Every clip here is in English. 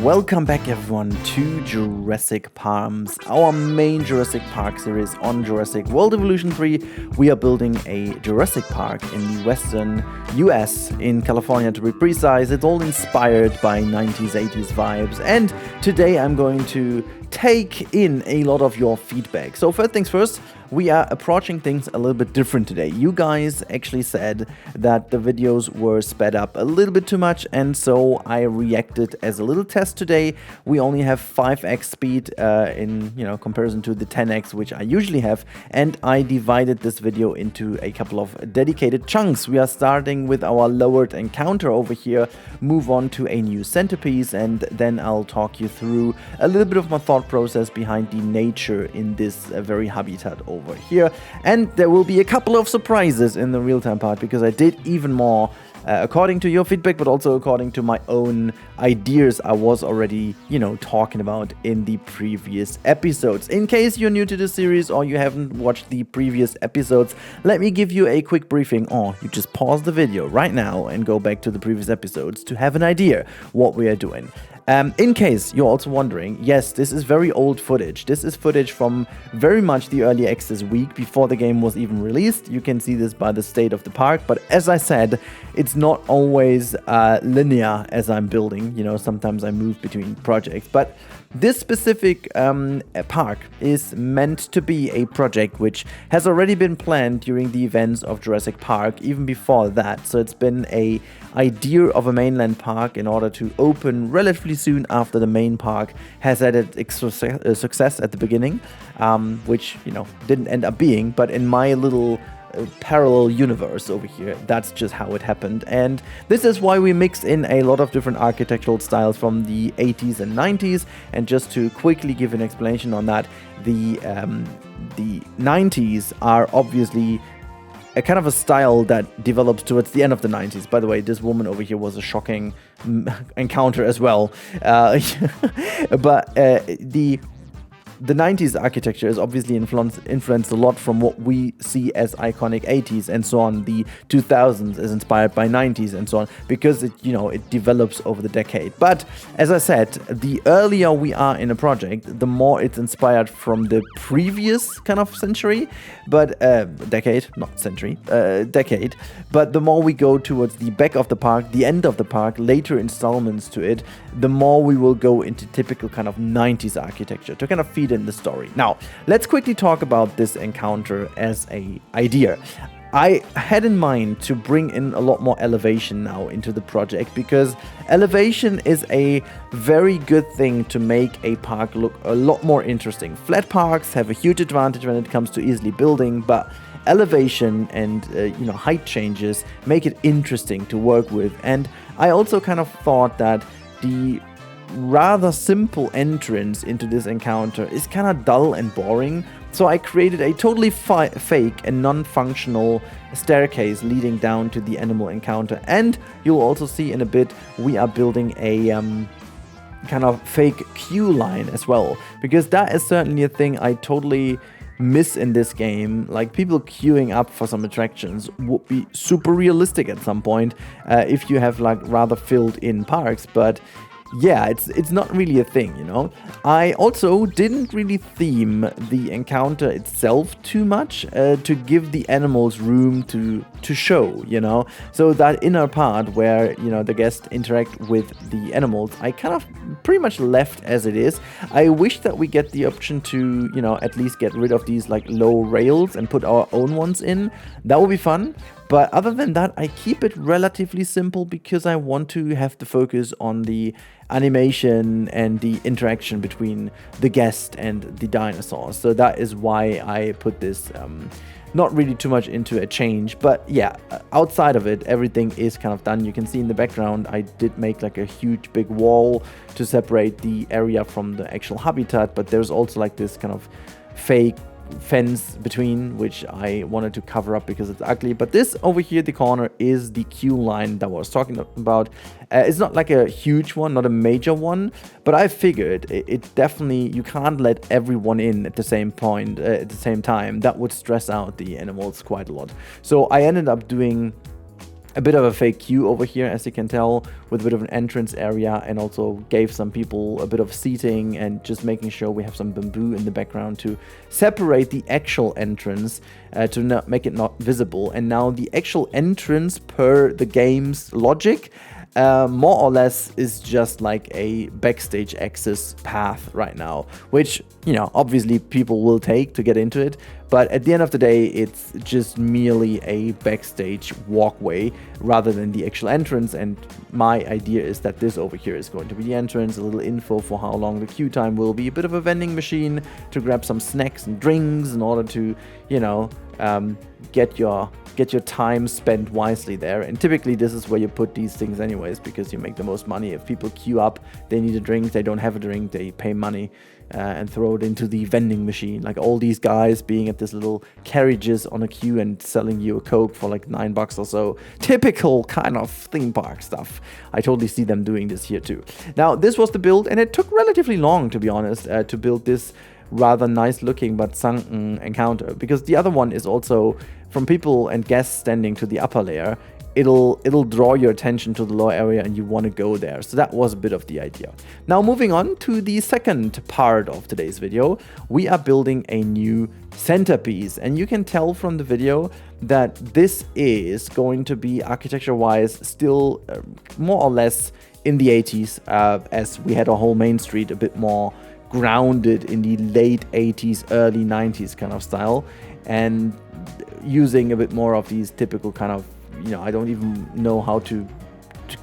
Welcome back everyone to Jurassic Palms, our main Jurassic Park series on Jurassic World Evolution 3. We are building a Jurassic Park in the western US, in California to be precise. It's all inspired by 90s, 80s vibes, and today I'm going to take in a lot of your feedback. So first things first, we are approaching things a little bit different today. You guys actually said that the videos were sped up a little bit too much, and so I reacted as a little test today. We only have 5x speed in comparison to the 10x which I usually have, and I divided this video into a couple of dedicated chunks. We are starting with our lowered encounter over here, move on to a new centerpiece, and then I'll talk you through a little bit of my thought process behind the nature in this very habitat over here. And there will be a couple of surprises in the real-time part, because I did even more according to your feedback, but also according to my own ideas I was already, talking about in the previous episodes. In case you're new to the series or you haven't watched the previous episodes, let me give you a quick briefing, or you just pause the video right now and go back to the previous episodes to have an idea what we are doing. In case you're also wondering, yes, this is very old footage. This is footage from very much the early access week before the game was even released. You can see this by the state of the park, but as I said, it's not always linear as I'm building. Sometimes I move between projects, but this specific park is meant to be a project which has already been planned during the events of Jurassic Park, even before that. So it's been an idea of a mainland park in order to open relatively soon after the main park has had its success at the beginning, which didn't end up being, but in my little parallel universe over here, that's just how it happened. And this is why we mix in a lot of different architectural styles from the 80s and 90s. And just to quickly give an explanation on that, the 90s are obviously a kind of a style that develops towards the end of the 90s. By the way, this woman over here was a shocking encounter as well. But the 90s architecture is obviously influenced a lot from what we see as iconic 80s and so on. The 2000s is inspired by 90s and so on, because it develops over the decade. But as I said, the earlier we are in a project, the more it's inspired from the previous kind of century, but decade, not century, decade. But the more we go towards the back of the park, the end of the park, later installments to it, the more we will go into typical kind of 90s architecture to kind of feed in the story. Now, let's quickly talk about this encounter as an idea. I had in mind to bring in a lot more elevation now into the project, because elevation is a very good thing to make a park look a lot more interesting. Flat parks have a huge advantage when it comes to easily building, but elevation and height changes make it interesting to work with. And I also kind of thought that the rather simple entrance into this encounter is kind of dull and boring, so I created a totally fake and non-functional staircase leading down to the animal encounter. And you'll also see in a bit we are building a kind of fake queue line as well, because that is certainly a thing I totally miss in this game. Like, people queuing up for some attractions would be super realistic at some point if you have like rather filled in parks, but yeah, it's not really a thing, I also didn't really theme the encounter itself too much to give the animals room to show, So that inner part where, the guests interact with the animals, I kind of pretty much left as it is. I wish that we get the option to, at least get rid of these like low rails and put our own ones in. That would be fun. But other than that, I keep it relatively simple, because I want to have the focus on the animation and the interaction between the guest and the dinosaurs. So that is why I put this not really too much into a change. But yeah, outside of it, everything is kind of done. You can see in the background, I did make like a huge big wall to separate the area from the actual habitat. But there's also like this kind of fake fence between, which I wanted to cover up because it's ugly. But this over here, the corner, is the queue line that I was talking about. It's not like a huge one, not a major one, but I figured it definitely, you can't let everyone in at the same point, at the same time. That would stress out the animals quite a lot. So I ended up doing a bit of a fake queue over here, as you can tell, with a bit of an entrance area, and also gave some people a bit of seating and just making sure we have some bamboo in the background to separate the actual entrance to not make it not visible. And now the actual entrance per the game's logic more or less is just like a backstage access path right now, which, you know, obviously people will take to get into it, but at the end of the day, it's just merely a backstage walkway rather than the actual entrance. And my idea is that this over here is going to be the entrance, a little info for how long the queue time will be, a bit of a vending machine to grab some snacks and drinks in order to, you know, get your time spent wisely there. And typically this is where you put these things anyways, because you make the most money. If people queue up, they need a drink, they don't have a drink, they pay money and throw it into the vending machine. Like all these guys being at this little carriages on a queue and selling you a Coke for like $9 or so. Typical kind of theme park stuff. I totally see them doing this here too. Now this was the build, and it took relatively long, to be honest, to build this rather nice looking but sunken encounter, because the other one is also, from people and guests standing to the upper layer, it'll draw your attention to the lower area and you want to go there. So that was a bit of the idea. Now moving on to the second part of today's video, we are building a new centerpiece, and you can tell from the video that this is going to be architecture wise still more or less in the 80s, as we had a whole main street a bit more grounded in the late 80s, early 90s kind of style, and using a bit more of these typical kind of, you know, I don't even know how to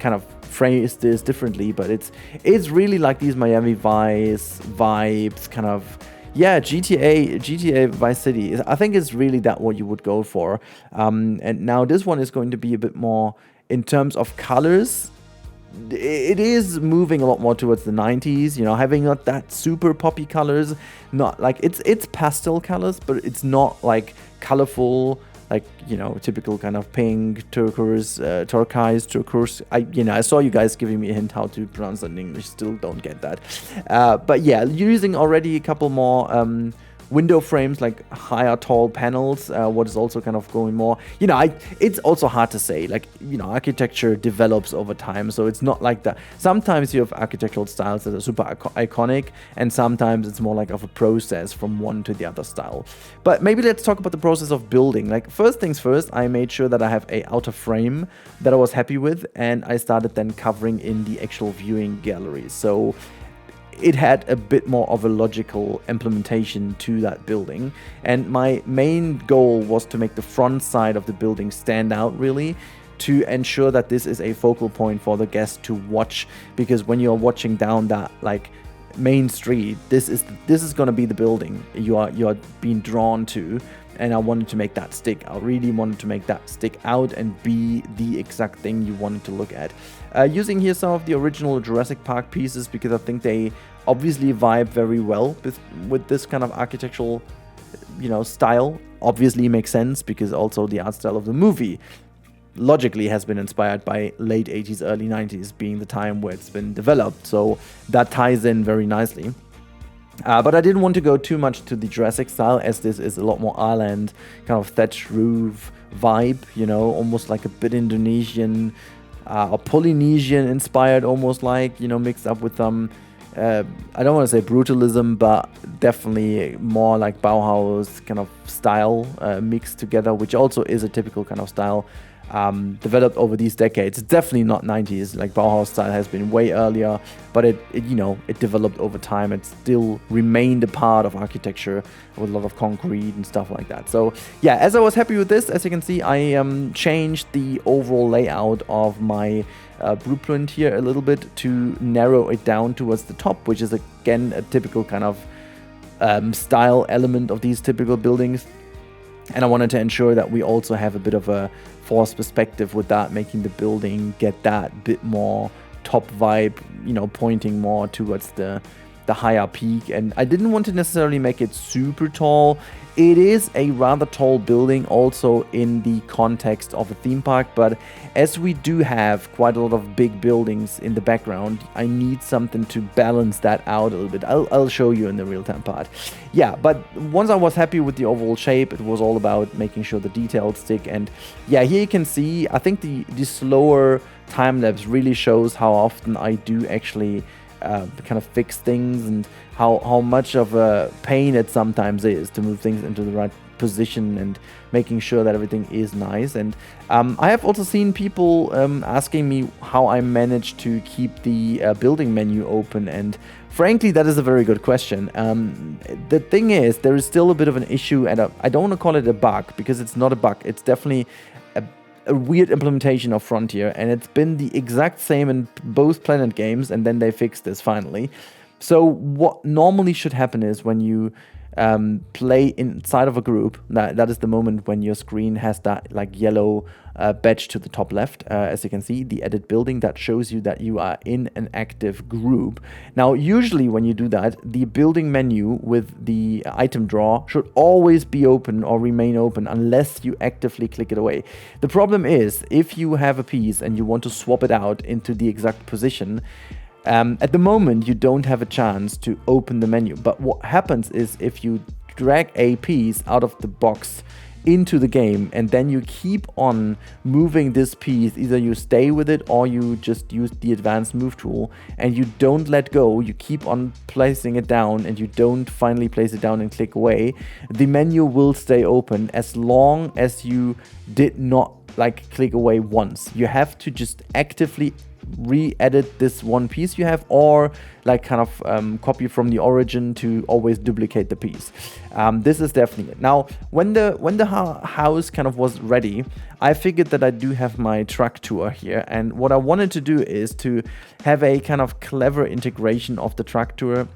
kind of phrase this differently, but it's really like these Miami Vice vibes, kind of, yeah, GTA Vice City. I think it's really that what you would go for. And now this one is going to be a bit more in terms of colors. It is moving a lot more towards the 90s, you know, having not that super poppy colors, not like it's pastel colors, but it's not like colorful, like, you know, typical kind of pink, turquoise. I saw you guys giving me a hint how to pronounce that in English, still don't get that. But yeah, using already a couple more window frames, like higher tall panels, what is also kind of going more, you know, it's also hard to say, like, you know, architecture develops over time, so it's not like that. Sometimes you have architectural styles that are super iconic, and sometimes it's more like of a process from one to the other style. But maybe let's talk about the process of building. Like, first things first, I made sure that I have a outer frame that I was happy with, and I started then covering in the actual viewing gallery. So it had a bit more of a logical implementation to that building, and my main goal was to make the front side of the building stand out, really, to ensure that this is a focal point for the guest to watch, because when you're watching down that like main street, this is going to be the building you are being drawn to. And I wanted to make that stick. I really wanted to make that stick out and be the exact thing you wanted to look at. Using here some of the original Jurassic Park pieces, because I think they obviously vibe very well with this kind of architectural, you know, style. Obviously makes sense because also the art style of the movie logically has been inspired by late 80s, early 90s being the time where it's been developed. So that ties in very nicely. But I didn't want to go too much to the Jurassic style, as this is a lot more island, kind of thatched roof vibe, you know, almost like a bit Indonesian or Polynesian inspired, almost like, you know, mixed up with some, I don't want to say brutalism, but definitely more like Bauhaus kind of style mixed together, which also is a typical kind of style developed over these decades. It's definitely not 90s, like Bauhaus style has been way earlier, but it you know, it developed over time. It still remained a part of architecture with a lot of concrete and stuff like that. So yeah, as I was happy with this, as you can see, I changed the overall layout of my blueprint here a little bit to narrow it down towards the top, which is again a typical kind of style element of these typical buildings. And I wanted to ensure that we also have a bit of a forced perspective with that, making the building get that bit more top vibe, you know, pointing more towards the the higher peak, and I didn't want to necessarily make it super tall. It is a rather tall building also in the context of a theme park, but as we do have quite a lot of big buildings in the background, I need something to balance that out a little bit. I'll show you in the real-time part. Yeah, but once I was happy with the overall shape, it was all about making sure the details stick. And yeah, here you can see, I think the slower time-lapse really shows how often I do actually kind of fix things, and how much of a pain it sometimes is to move things into the right position and making sure that everything is nice. And I have also seen people asking me how I managed to keep the building menu open, and frankly, that is a very good question. The thing is, there is still a bit of an issue, and I don't want to call it a bug, because it's not a bug. It's definitely a weird implementation of Frontier, and it's been the exact same in both Planet games, and then they fixed this finally. So what normally should happen is when you play inside of a group, that is the moment when your screen has that like yellow badge to the top left, as you can see, the edit building, that shows you that you are in an active group. Now, usually when you do that, the building menu with the item drawer should always be open or remain open unless you actively click it away. The problem is, if you have a piece and you want to swap it out into the exact position, at the moment, you don't have a chance to open the menu. But what happens is, if you drag a piece out of the box into the game and then you keep on moving this piece, either you stay with it or you just use the advanced move tool and you don't let go, you keep on placing it down and you don't finally place it down and click away, the menu will stay open as long as you did not like click away once. You have to just actively re-edit this one piece you have, or like kind of copy from the origin to always duplicate the piece. This is definitely it. Now, when the house kind of was ready, I figured that I do have my truck tour here, and what I wanted to do is to have a kind of clever integration of the truck tour,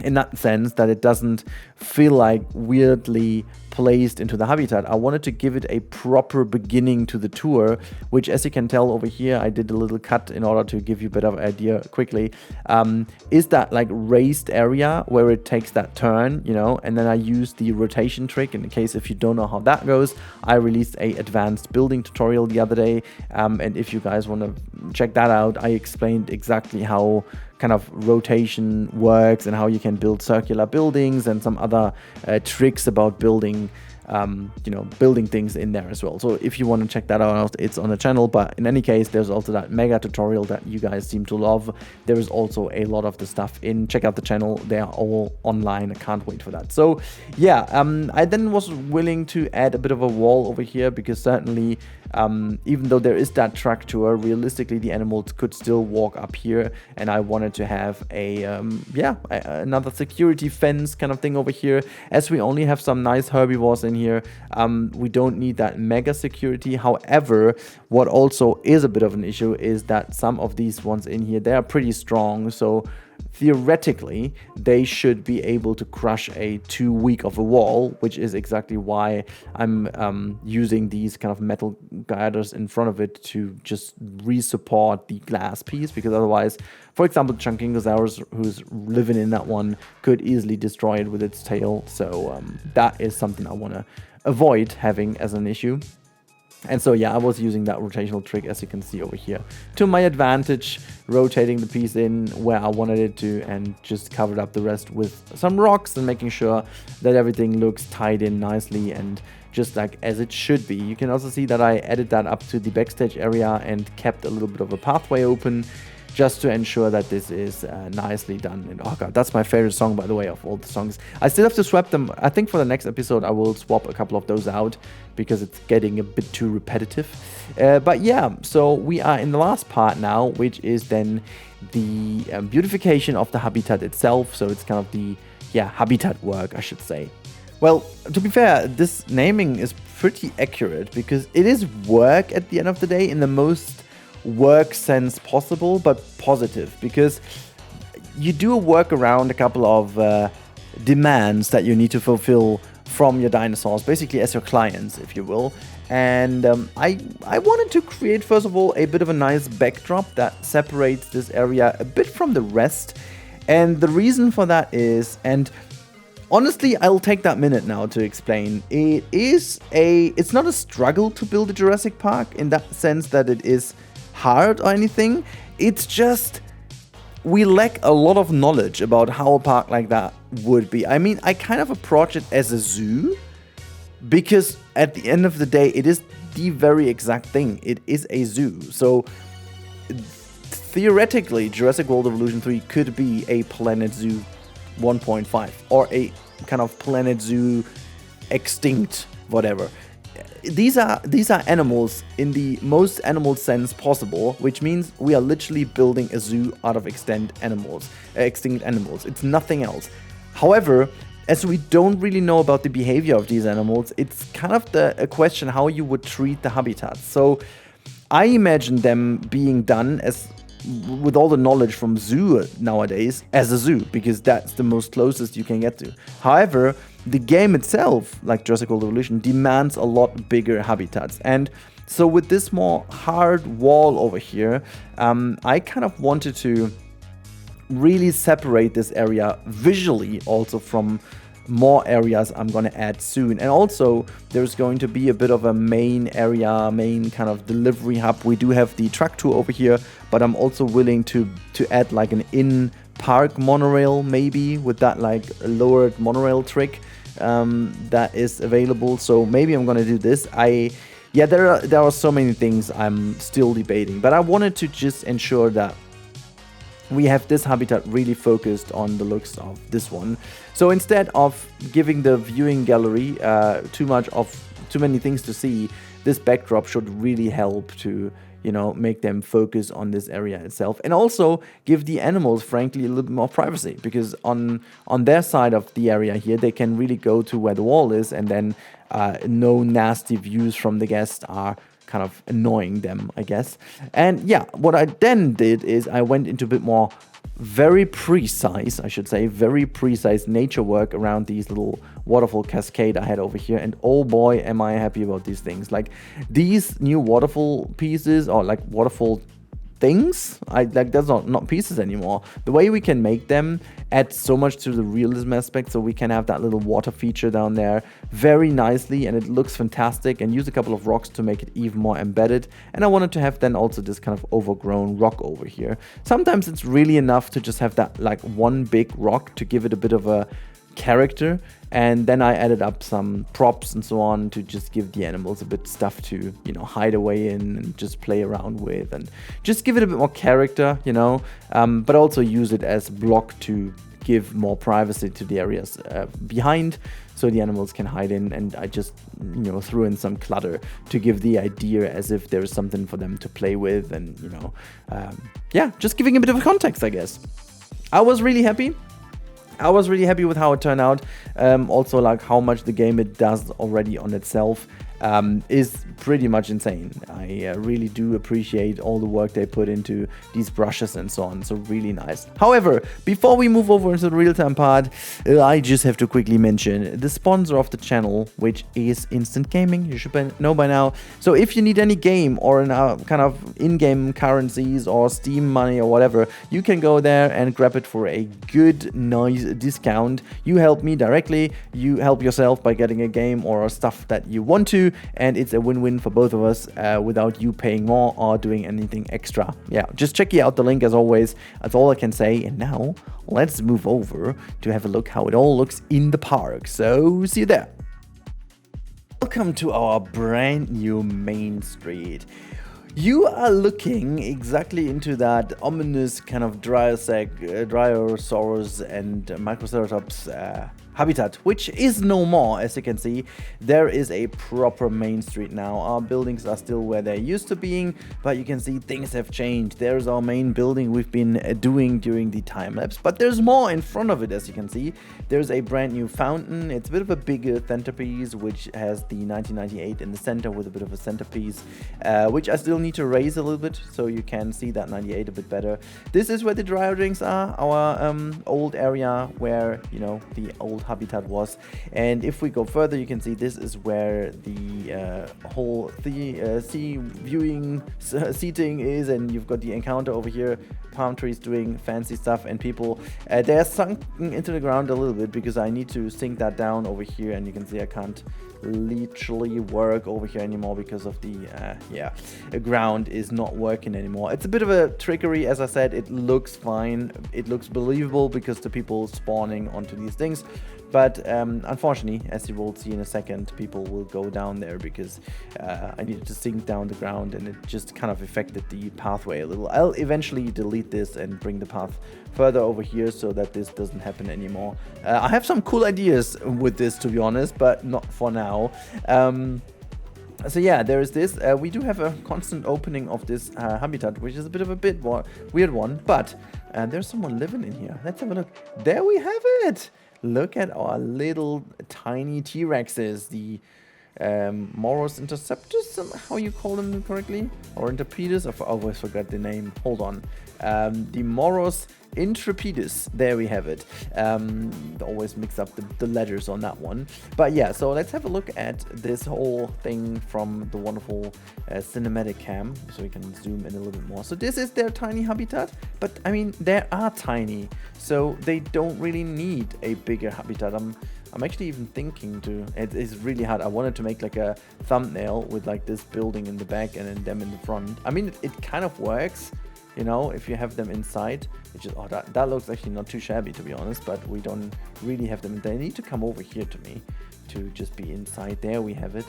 in that sense that it doesn't feel like weirdly placed into the habitat. I wanted to give it a proper beginning to the tour, which, as you can tell over here, I did a little cut in order to give you a bit of idea quickly, is that like raised area where it takes that turn, you know, and then I used the rotation trick. In case if you don't know how that goes, I released a advanced building tutorial the other day, and if you guys want to check that out, I explained exactly how kind of rotation works and how you can build circular buildings and some other tricks about building building things in there as well. So if you want to check that out, it's on the channel. But in any case, there's also that mega tutorial that you guys seem to love. There is also a lot of the stuff in. Check out the channel. They are all online. I can't wait for that. So yeah, I then was willing to add a bit of a wall over here, because certainly even though there is that track tour, realistically the animals could still walk up here, and I wanted to have a another security fence kind of thing over here. As we only have some nice herbivores in here, we don't need that mega security. However, what also is a bit of an issue is that some of these ones in here, they are pretty strong, so theoretically they should be able to crush a 2 week of a wall, which is exactly why I'm using these kind of metal girders in front of it to just re-support the glass piece, because otherwise, for example, Chunkingosaurus, who's living in that one, could easily destroy it with its tail. So that is something I want to avoid having as an issue. And so yeah, I was using that rotational trick, as you can see over here, to my advantage, rotating the piece in where I wanted it to, and just covered up the rest with some rocks and making sure that everything looks tied in nicely and just like as it should be. You can also see that I added that up to the backstage area and kept a little bit of a pathway open, just to ensure that this is nicely done. And oh god, that's my favorite song, by the way, of all the songs. I still have to swap them. I think for the next episode I will swap a couple of those out, because it's getting a bit too repetitive. But yeah, so we are in the last part now, which is then the beautification of the habitat itself. So it's kind of the habitat work, I should say. Well, to be fair, this naming is pretty accurate, because it is work at the end of the day, in the most work sense possible, but positive, because you do work around a couple of demands that you need to fulfill from your dinosaurs, basically as your clients, if you will. And I wanted to create, first of all, a bit of a nice backdrop that separates this area a bit from the rest. And the reason for that is, and honestly, I'll take that minute now to explain. It's not a struggle to build a Jurassic Park in that sense that it is hard or anything. It's just we lack a lot of knowledge about how a park like that would be. I mean, I kind of approach it as a zoo because at the end of the day, it is the very exact thing. It is a zoo. So theoretically, Jurassic World Evolution 3 could be a Planet Zoo 1.5 or a kind of Planet Zoo extinct whatever. These are animals in the most animal sense possible, which means we are literally building a zoo out of extinct animals. It's nothing else. However, as we don't really know about the behavior of these animals, it's kind of a question how you would treat the habitats. So I imagine them being done as, with all the knowledge from zoo nowadays, as a zoo, because that's the most closest you can get to. However, the game itself, like Jurassic World Evolution, demands a lot bigger habitats. And so with this more hard wall over here, I kind of wanted to really separate this area visually also from more areas I'm going to add soon. And also there's going to be a bit of a main area, main kind of delivery hub. We do have the truck tour over here, but I'm also willing to add like an in-park monorail, maybe with that like lowered monorail trick that is available. So maybe I'm going to do this. Yeah, there are so many things I'm still debating, but I wanted to just ensure that we have this habitat really focused on the looks of this one. So instead of giving the viewing gallery too many things to see, this backdrop should really help to, you know, make them focus on this area itself, and also give the animals, frankly, a little bit more privacy, because on their side of the area here, they can really go to where the wall is, and then no nasty views from the guests are kind of annoying them, I guess. And yeah, what I then did is I went into a bit more very precise nature work around these little waterfall cascade I had over here. And oh boy, am I happy about these things. Like these new waterfall pieces, or like waterfall things, that's not pieces anymore. The way we can make them adds so much to the realism aspect, so we can have that little water feature down there very nicely, and it looks fantastic, and use a couple of rocks to make it even more embedded. And I wanted to have then also this kind of overgrown rock over here. Sometimes it's really enough to just have that like one big rock to give it a bit of a character, and then I added up some props and so on to just give the animals a bit stuff to, you know, hide away in and just play around with, and just give it a bit more character, you know, but also use it as block to give more privacy to the areas behind, so the animals can hide in. And I just, you know, threw in some clutter to give the idea as if there is something for them to play with, and, you know, yeah, just giving a bit of a context, I guess. I was really happy with how it turned out. Also, like how much the game it does already on itself is pretty much insane. I really do appreciate all the work they put into these brushes and so on. So really nice. However, before we move over into the real-time part, I just have to quickly mention the sponsor of the channel, which is Instant Gaming. You should know by now. So if you need any game or kind of in-game currencies or Steam money or whatever, you can go there and grab it for a good, nice discount. You help me directly. You help yourself by getting a game or stuff that you want to, and it's a win-win for both of us without you paying more or doing anything extra. Yeah, just check out the link as always. That's all I can say. And now let's move over to have a look how it all looks in the park. So see you there. Welcome to our brand new main street. You are looking exactly into that ominous kind of Dinosaurs and Microceratops habitat, which is no more. As you can see, there is a proper main street now. Our buildings are still where they used to being, but you can see things have changed. There's our main building we've been doing during the time lapse, but there's more in front of it. As you can see, there's a brand new fountain. It's a bit of a bigger centerpiece, which has the 1998 in the center with a bit of a centerpiece, which I still need to raise a little bit so you can see that 98 a bit better. This is where the dryer drinks are, our old area where, you know, the old habitat was. And if we go further, you can see this is where the whole sea viewing seating is, and you've got the encounter over here, palm trees doing fancy stuff, and people they're sunk into the ground a little bit because I need to sink that down over here, and you can see I can't literally work over here anymore because of the ground is not working anymore. It's a bit of a trickery. As I said, it looks fine, it looks believable because the people spawning onto these things, but unfortunately, as you will see in a second, people will go down there because I needed to sink down the ground, and it just kind of affected the pathway a little. I'll eventually delete this and bring the path further over here so that this doesn't happen anymore. I have some cool ideas with this, to be honest, but not for now. So yeah, there is this. We do have a constant opening of this habitat, which is a bit of a weird one, but there's someone living in here. Let's have a look. There we have it. Look at our little tiny T-Rexes, the Moros interceptors, how you call them correctly, or Interpedus. I always forgot the name. Hold on. The Moros Intrepidus. There we have it. Always mix up the letters on that one. But yeah, so let's have a look at this whole thing from the wonderful cinematic cam, so we can zoom in a little bit more. So this is their tiny habitat, but I mean, they are tiny, so they don't really need a bigger habitat. I'm actually even thinking to, it's really hard. I wanted to make like a thumbnail with like this building in the back and then them in the front. I mean, it kind of works, you know, if you have them inside. It's just, oh, that looks actually not too shabby, to be honest, but we don't really have them. They need to come over here to me to just be inside. There we have it.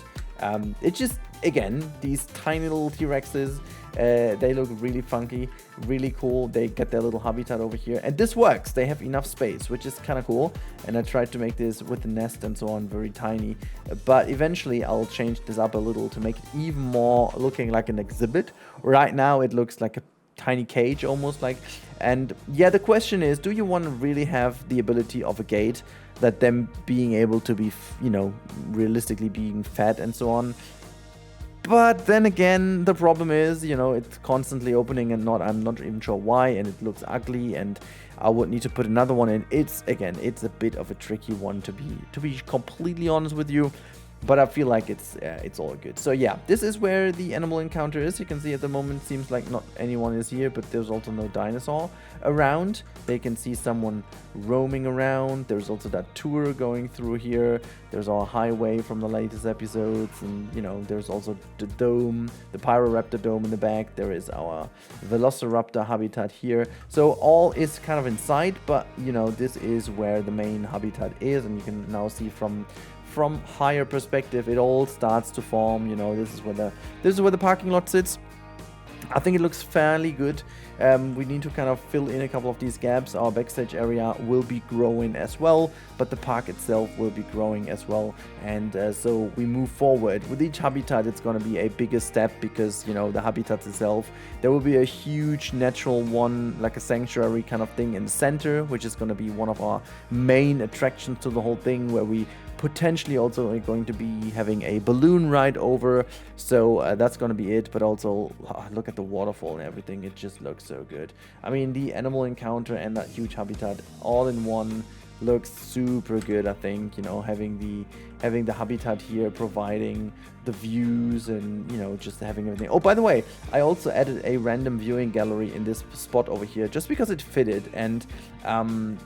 It's just, again, these tiny little T-Rexes, they look really funky, really cool. They get their little habitat over here, and this works. They have enough space, which is kind of cool. And I tried to make this with the nest and so on very tiny, but eventually I'll change this up a little to make it even more looking like an exhibit. Right now it looks like a tiny cage almost like. And yeah, the question is, do you want to really have the ability of a gate, that them being able to be, you know, realistically being fed and so on? But then again, the problem is, you know, it's constantly opening and I'm not even sure why, and it looks ugly, and I would need to put another one in. It's a bit of a tricky one to be completely honest with you. But I feel like it's all good. So yeah, this is where the animal encounter is. You can see at the moment, seems like not anyone is here, but there's also no dinosaur around. They can see someone roaming around. There's also that tour going through here. There's our highway from the latest episodes, and you know, there's also the dome, the Pyroraptor dome in the back. There is our Velociraptor habitat here. So all is kind of inside, but you know, this is where the main habitat is, and you can now see from higher perspective, it all starts to form. You know, this is where the parking lot sits. I think it looks fairly good. We need to kind of fill in a couple of these gaps. Our backstage area will be growing as well, but the park itself will be growing as well. And so we move forward. With each habitat, it's going to be a bigger step because, you know, the habitat itself, there will be a huge natural one, like a sanctuary kind of thing in the center, which is going to be one of our main attractions to the whole thing, where we potentially also are going to be having a balloon ride over. So that's going to be it. But also, look at the waterfall and everything. It just looks so good. I mean, the animal encounter and that huge habitat all in one looks super good. I think, you know, having the habitat here, providing the views, and you know, just having everything. Oh, by the way, I also added a random viewing gallery in this spot over here just because it fitted, and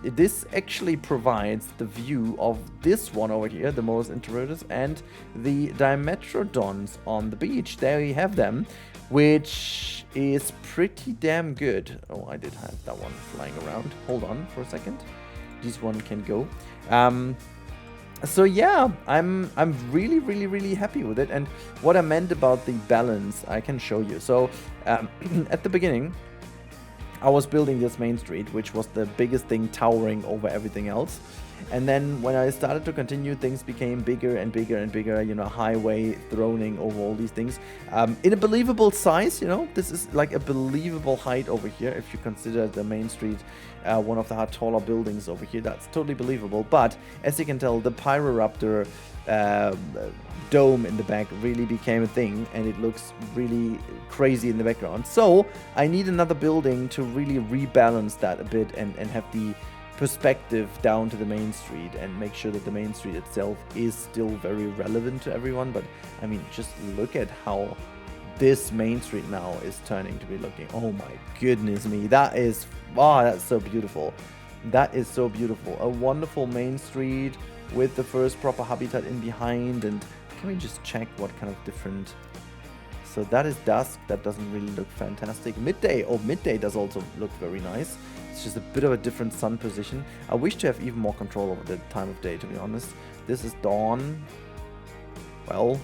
this actually provides the view of this one over here, the Moros Interpedus, and the Dimetrodons on the beach. There you have them, which is pretty damn good. Oh, I did have that one flying around. Hold on for a second. This one can go. So yeah, I'm really happy with it. And what I meant about the balance, I can show you. So at the beginning, I was building this main street, which was the biggest thing, towering over everything else. And then when I started to continue, things became bigger and bigger and bigger, you know, highway throning over all these things. In a believable size, you know, this is like a believable height over here. If you consider the main street, one of the taller buildings over here, that's totally believable. But as you can tell, the Pyroraptor dome in the back really became a thing, and it looks really crazy in the background. So I need another building to really rebalance that a bit and have the perspective down to the main street and make sure that the main street itself is still very relevant to everyone. But I mean, just look at how this main street now is turning to be looking. Oh my goodness me, that is, wow, that's so beautiful. That is so beautiful. A wonderful main street with the first proper habitat in behind. And can we just check what kind of different... So that is dusk. That doesn't really look fantastic. Midday. Oh, midday does also look very nice. It's just a bit of a different sun position. I wish to have even more control over the time of day, to be honest. This is dawn. Well,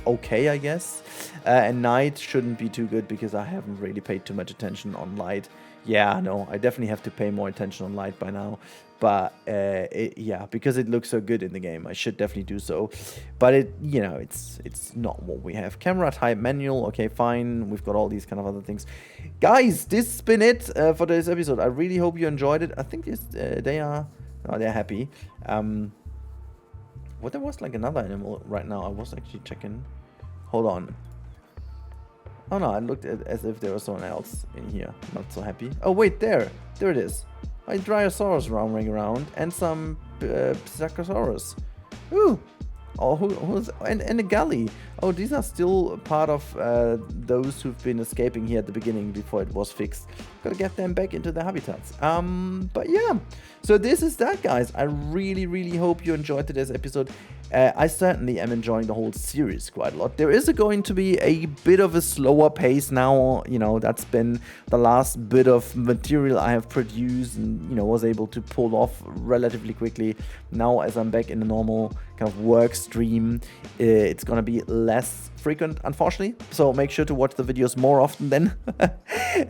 okay, I guess. And night shouldn't be too good because I haven't really paid too much attention on light. Yeah, no, I definitely have to pay more attention on light by now. But yeah, because it looks so good in the game, I should definitely do so. But it's not what we have. Camera type manual, okay, fine. We've got all these kind of other things. Guys, this has been it for today's episode. I really hope you enjoyed it. I think they're happy. What, there was like another animal right now. I was actually checking. Hold on. Oh no, I looked as if there was someone else in here. Not so happy. Oh wait, there it is. A Dinosaurs roaming around and some Psittacosaurus. Ooh. Oh, who's and a gully. Oh, these are still part of those who've been escaping here at the beginning before it was fixed. Gotta get them back into their habitats. But yeah. So this is that, guys. I really, really hope you enjoyed today's episode. I certainly am enjoying the whole series quite a lot. There is going to be a bit of a slower pace now. You know, that's been the last bit of material I have produced and, you know, was able to pull off relatively quickly. Now, as I'm back in the normal kind of work stream, it's going to be less frequent, unfortunately. So make sure to watch the videos more often then.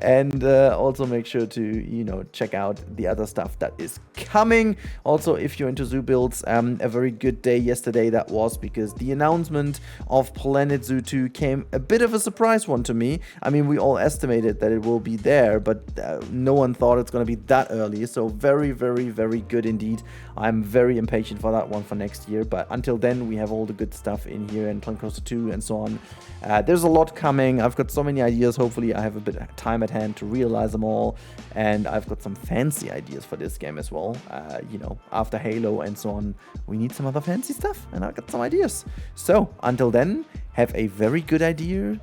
And also make sure to, you know, check out the other stuff that is coming. Also, if you're into zoo builds, a very good day yesterday that was, because the announcement of Planet Zoo 2 came a bit of a surprise one to me. I mean, we all estimated that it will be there, but no one thought it's going to be that early. So very, very, very good indeed. I'm very impatient for that one for next year. But until then, we have all the good stuff in here and Planet Coaster 2 and so on. There's a lot coming. I've got so many ideas. Hopefully I have a bit of time at hand to realize them all. And I've got some fancy ideas for this game as well. You know, after Halo and so on, we need some other fancy stuff. And I've got some ideas. So until then, have a very good idea.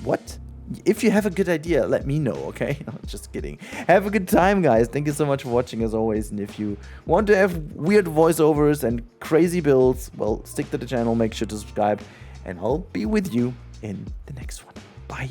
What? If you have a good idea, let me know, okay? I'm just kidding. Have a good time, guys. Thank you so much for watching, as always. And if you want to have weird voiceovers and crazy builds, well, stick to the channel. Make sure to subscribe. And I'll be with you in the next one. Bye.